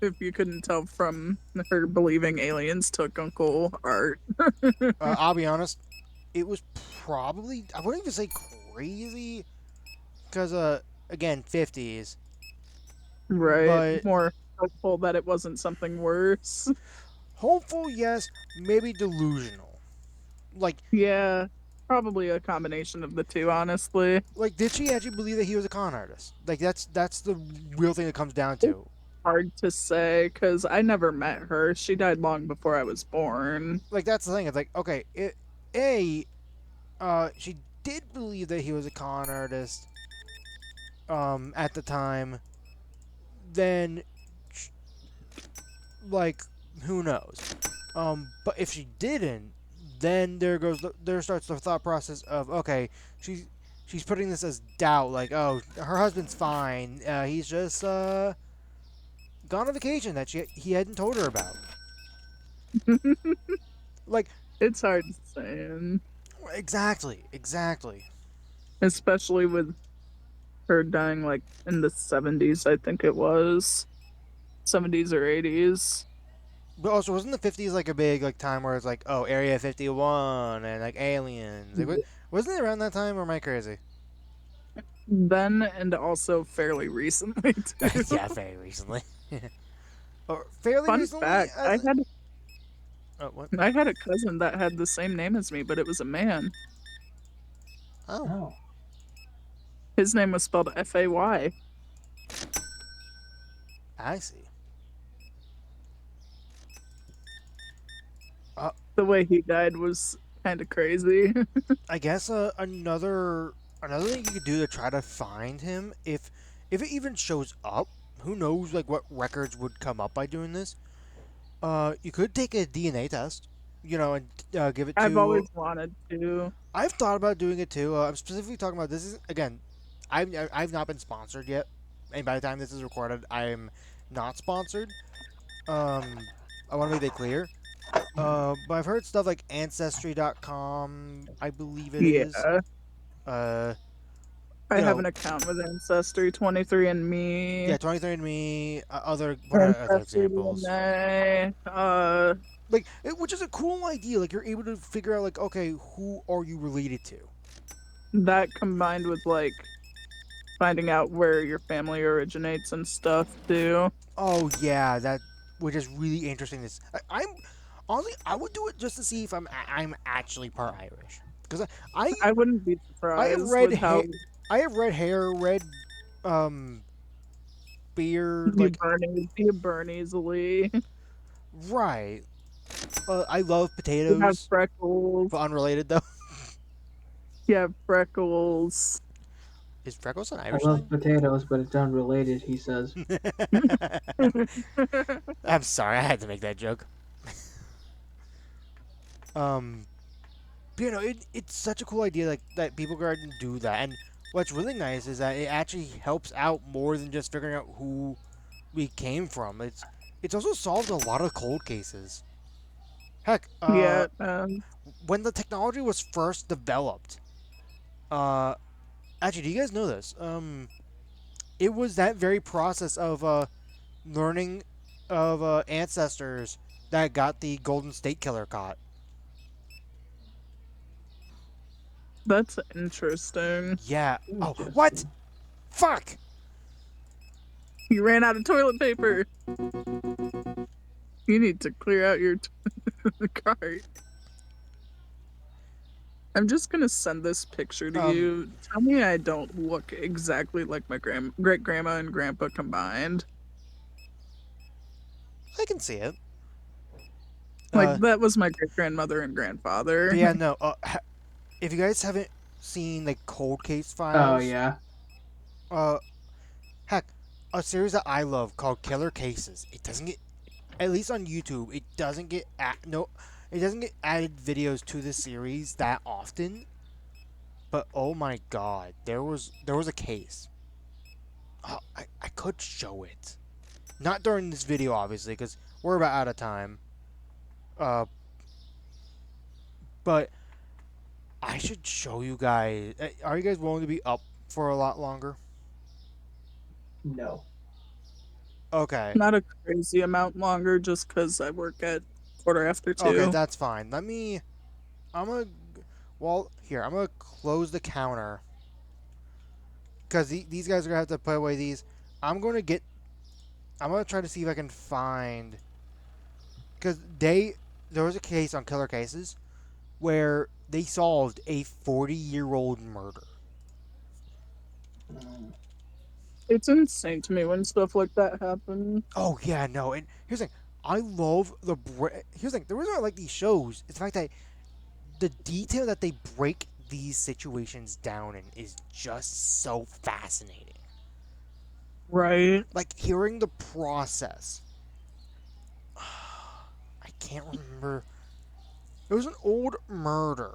If you couldn't tell from her believing aliens took Uncle Art. I'll be honest, it was probably I wouldn't even say crazy because again 50s, Right. but More hopeful that it wasn't something worse. hopeful yes, maybe delusional. Like Yeah. Probably a combination of the two, honestly. did she actually believe that he was a con artist? Like that's the real thing that comes down It's to. hard to say because I never met her. She died long before I was born. Like that's the thing. It's like okay, she did believe that he was a con artist at the time. Then like who knows? But if she didn't, then there starts the thought process of okay, she's putting this as doubt, like oh her husband's fine, he's just gone on vacation that he hadn't told her about. Like It's hard to say, exactly. especially with her dying like in the 70s, I think it was 70s or 80s. But also, wasn't the 50s like a big like time where it's like oh Area 51 and like aliens? Like, wasn't it around that time, or am I crazy? Then and also fairly recently too. Yeah, very recently. Or fairly Fun recently. fact: Oh, what? I had a cousin that had the same name as me, but it was a man. Oh, Oh, His name was spelled Fay. I see. The way he died was kind of crazy. I guess another thing you could do to try to find him, if it even shows up, who knows like what records would come up by doing this. You could take a DNA test, and give it I've to. always wanted to. I've thought about doing it too. I'm specifically talking about this is again I've not been sponsored yet, and by the time this is recorded, I'm not sponsored. I want to make that clear. But I've heard stuff like Ancestry.com, I believe it is. Yeah. Uh, I you have know, an account with Ancestry, 23andMe, yeah, 23andMe, other, what are other Ancestry examples? DNA. Like, which is a cool idea. Like, you're able to figure out, like, okay, who are you related to? That combined with like finding out where your family originates and stuff too. Oh, yeah, that, which is really interesting. I'm, honestly, I would do it just to see if I'm actually part Irish. Because I wouldn't be I have surprised red with how hair, I have red hair, red, um, beard, you like, burn easily. right. I love You have potatoes, freckles. but unrelated though. You have freckles. Is freckles an I Irish love thing? potatoes, but it's unrelated, he says. I'm sorry, I had to make that joke. Um, but, it's such a cool idea, like that people go out and do that. And what's really nice is that it actually helps out more than just figuring out who we came from. It's also solved a lot of cold cases. Heck, Yeah, when the technology was first developed, uh, actually, do you guys know this? It was that very process of learning of ancestors that got the Golden State Killer caught. that's interesting. Yeah. Oh, what? Interesting. Fuck! You ran out of toilet paper. You need to clear out your cart. I'm just gonna send this picture to Um, you. Tell me I don't look exactly like my great grandma and grandpa combined. I can see it. Like Uh, that was my great grandmother and but grandfather. yeah, no. If you guys haven't seen like Cold Case Oh, Files, yeah. uh, heck, a series that I love called Killer Cases. It doesn't get, at least on YouTube, it doesn't get no, it doesn't get added videos to the series that often. But oh my god, there was a case. I could show it. Not during this video, obviously, because we're about out of time. Uh, but I should show you guys. Are you guys willing to be up for a lot longer? No. Okay. Not a crazy amount longer, just because I work at quarter after Okay, 2. that's fine. I'm gonna. Well, here, I'm gonna close the counter. Because these guys are gonna have to put away these. I'm gonna get. I'm gonna try to see if I can find. Because there was a case on Killer Cases where they solved a 40-year-old murder. Mm. It's insane to me when stuff like that happens. Oh yeah, no. And here's the thing, I love here's the thing. The reason I like these shows is the fact that the detail that they break these situations down in is just so fascinating. Right. Like hearing the process. I can't remember. It was an old murder.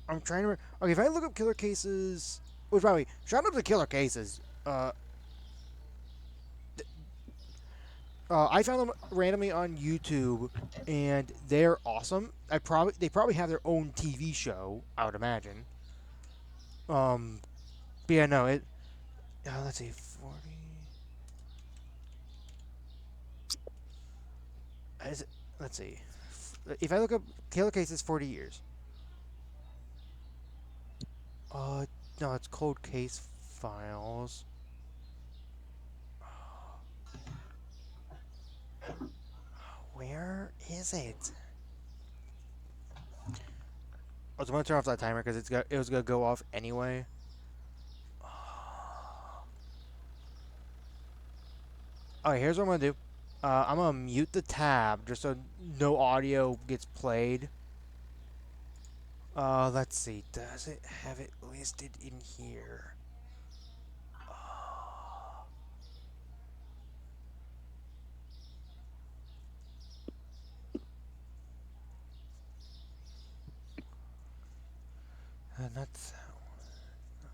I'm trying to remember. Okay, if I look up killer cases, which probably shout out to killer cases. I found them randomly on YouTube, and they're awesome. They probably have their own TV show, I would imagine. But yeah, no, it. Let's see, 40. Is it, let's see. If I look up killer cases, 40 years. Uh, no, it's cold case files. Where is it? I was gonna turn off that timer because it was gonna go off anyway. Okay, here's what I'm gonna do. I'm gonna mute the tab just so no audio gets played. Let's see. Does it have it listed in here? Not that one.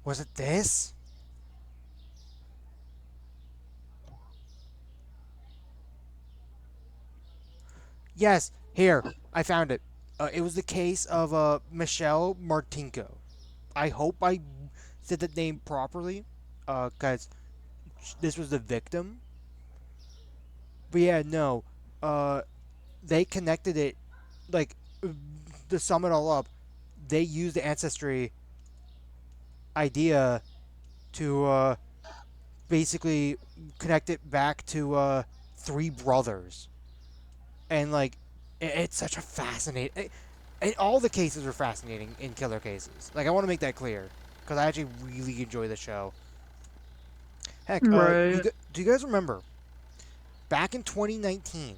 Was it this? Yes, here. I found it. It was the case of Michelle Martinko. I hope I said the name properly, because this was the victim. But yeah, no. Uh, they connected it, like, to sum it all up, they used the ancestry idea to basically connect it back to three brothers. And, like, it's such a fascinating. And all the cases are fascinating in killer cases. Like, I want to make that clear. Because I actually really enjoy the show. Heck, Right. do you guys remember back in 2019,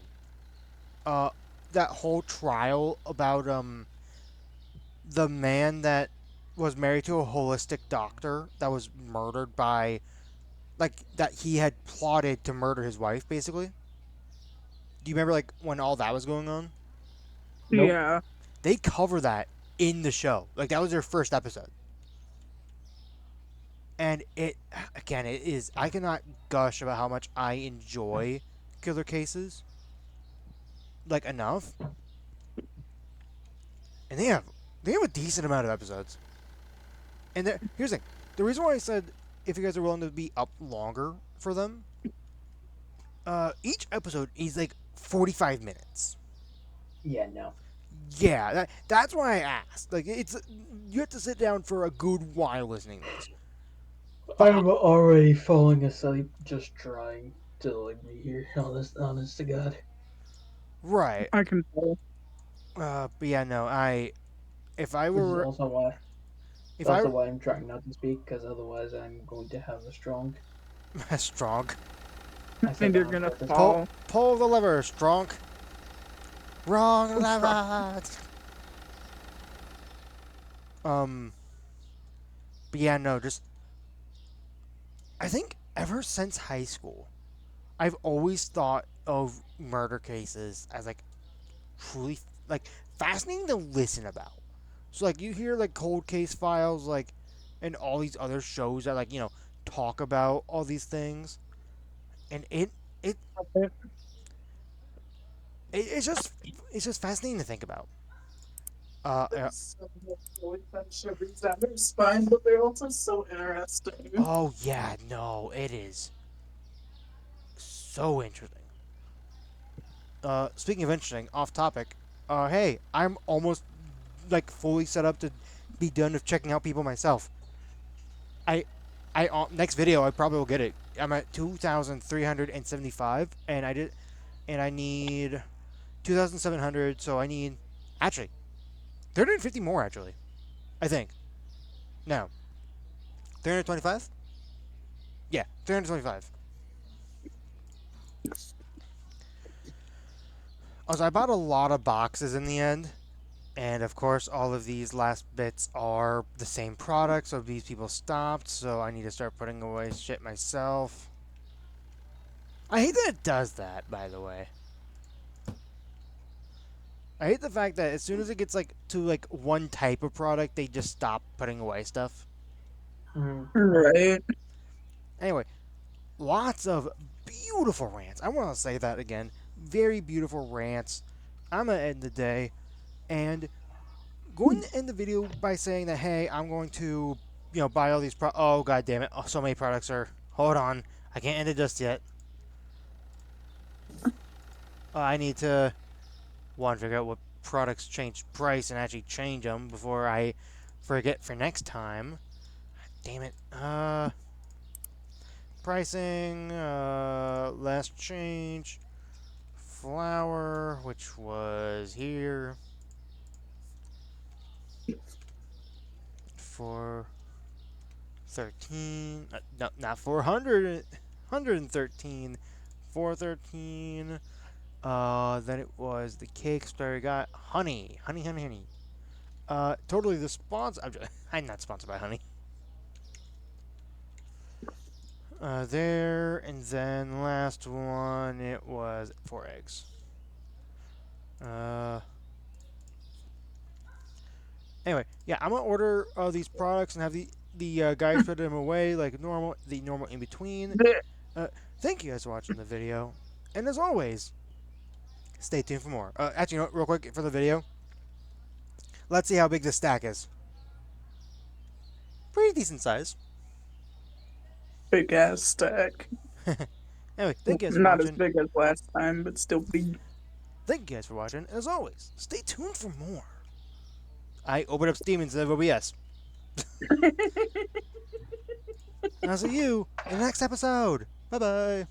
uh, that whole trial about the man that was married to a holistic doctor that was murdered by, like, that he had plotted to murder his wife, basically? Do you remember, like, when all that was going on? Nope. Yeah. They cover that in the show. Like, that was their first episode. And it, again, it is, I cannot gush about how much I enjoy killer cases, like, enough. And they have a decent amount of episodes. And here's the thing: the reason why I said if you guys are willing to be up longer for them, each episode is like 45 minutes. Yeah, no. Yeah, that's why I asked. Like, it's, you have to sit down for a good while listening to this. I'm already falling asleep just trying to like be here. Honest to God. Right. I can tell. But yeah, no. If I This is were, also why. if I Also why I'm trying not to speak, because otherwise I'm going to have a strong. strong, I said And you're that on gonna purpose. fall. pull the lever, strong. Wrong lever. Um. But yeah, no. Just, I think ever since high school, I've always thought of murder cases as, like, truly, like, fascinating to listen about. So, like, you hear, like, cold case files, like, and all these other shows that, like, talk about all these things, and it, it's just fascinating to think about. Uh, There's so much really fun shivers down their spine, but they're also so interesting. oh yeah, no, it is so interesting. Speaking of interesting, off topic. Hey, I'm almost, like, fully set up to be done with checking out people myself. I next video I probably will get it. I'm at 2,375, and I need 2,700. So I need, actually, 350 more, actually. I think. No, 325. Yeah, 325. Also, I bought a lot of boxes in the end, and of course, all of these last bits are the same product. So these people stopped. So I need to start putting away shit myself. I hate that it does that, by the way. I hate the fact that as soon as it gets, like, to, like, one type of product, they just stop putting away stuff. Right. Anyway, lots of beautiful rants. I want to say that again. Very beautiful rants. I'm gonna end the day, and going to end the video by saying that, hey, I'm going to, buy all these oh, god damn it. Oh, so many products are. Hold on. I can't end it just yet. I need to, one, figure out what products change price and actually change them before I forget for next time. Damn it. Pricing, last change, flour, which was here, for 13, no, not 400, 113, 413. Then it was the cakes that I got, honey, honey, honey, honey. Totally the sponsor. I'm not sponsored by honey. There, and then last one, it was 4 eggs. Anyway, yeah, I'm gonna order these products and have the guys put them away like normal, the normal in between. Thank you guys for watching the video, and as always, stay tuned for more. Actually, you know what, real quick for the video, let's see how big this stack is. Pretty decent size. Big ass stack. Anyway, thank you guys for Not as watching. big as last time, but still big. Thank you guys for watching. As always, stay tuned for more. I opened up Steam instead of OBS. And I'll see you in the next episode. Bye bye.